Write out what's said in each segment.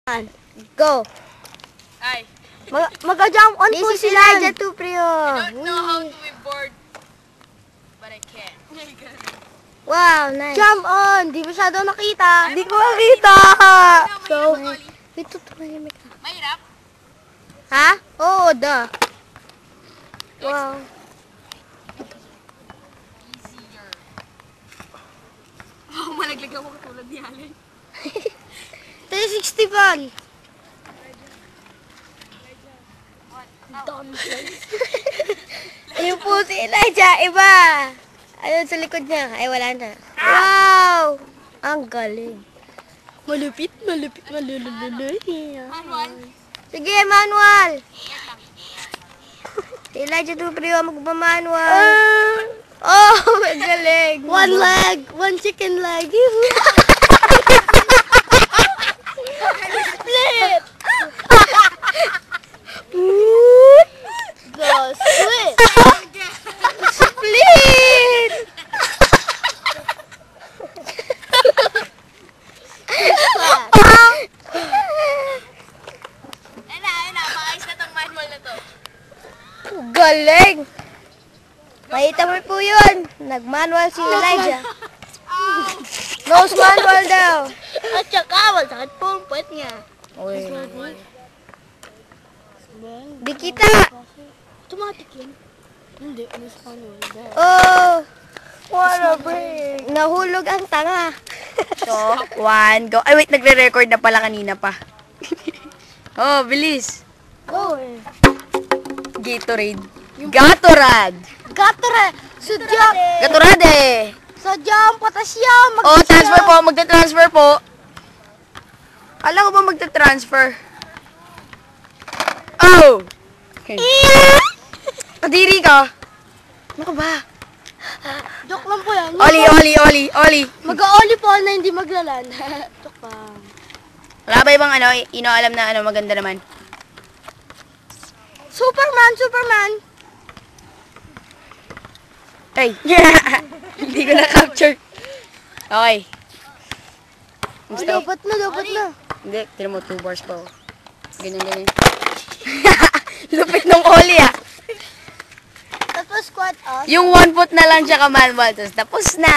Go. Ay. Mag-jump on po This is sila. Elijah Tuprio. I don't know how to board, but I can. Wow, nice. Jump on. Di masyado nakita. Hindi ko makita. So, Ito, tumahimik ka. mahirap. Ha? Oo, da. Wow. Easier. Oh, malaglag ako katulad ni Allen. 360 ball. Ayun po si Elijah, iba. Ayun sa likod niya. Ay, wala na. Wow! Ang galing. Malupit. Manual. Sige, manual. Si Elijah Tuprio magmamanual. Oh, ang galing. One leg. One chicken leg. Split. Go split. Split! Ayun na. Maayos na tong manual na to. Galing! Makita mo po yun. Nag-manual si Elijah. Nose manual daw. At saka, masakit po ang puwet niya. Uy. Di kita. Automatic yun. Hindi, mas manual. Oh. What a break. Nahulog ang tanga. So, 1, go. Ay, wait, nagre-record na pala kanina pa. Oh, bilis. Go eh. Gatorade. Gatorade. Gatorade. Sadya. Gatorade. Sadya ang potassium. Oh, transfer po. Magta-transfer po. Alam ko ba magta-transfer? Oh! Okay. Kadiri ka. Ano ka ba? Joke lang po yan. Oli. Mag-a-oli po na hindi maglalan. Joke lang. Wala ba ibang alam na maganda naman? Superman. Ay! Hindi ko na-capture. Okay. Gusto? Dapat na. Hindi, tinan mo, 2 bars pa. Ganyan. Lupit nung oli ah. Tapos squat us. Yung 1 foot na lang siya ka-manual. Tapos na.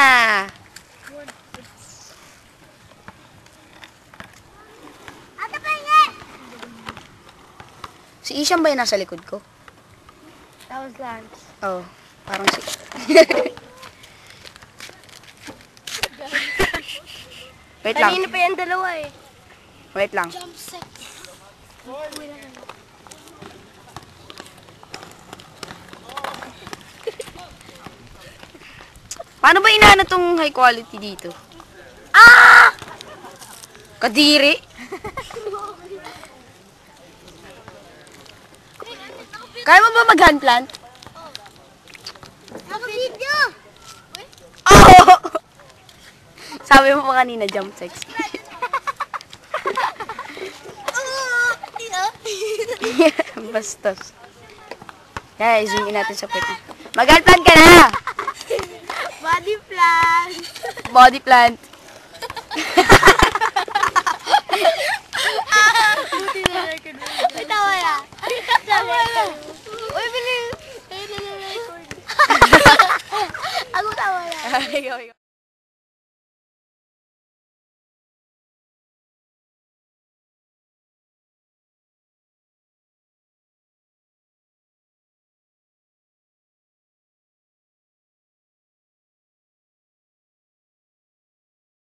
Si Isham ba yung nasa likod ko? That was Lance. Oh, parang si... Wait lang. Kanina pa yan dalawa eh. Wait lang. Jump set. Paano ba inaano tong high quality dito? Ah! Kadiri. Kaya mo ba mag-hand plant? Naka-video! Oh! Sabi mo pa kanina, jump sex. Bastos. Kaya, zoom in natin sa puwet. Mag-hand plant ka na! Body plan. Body plant. Ay, tawa na. Uy, bilis. Ako tawa na.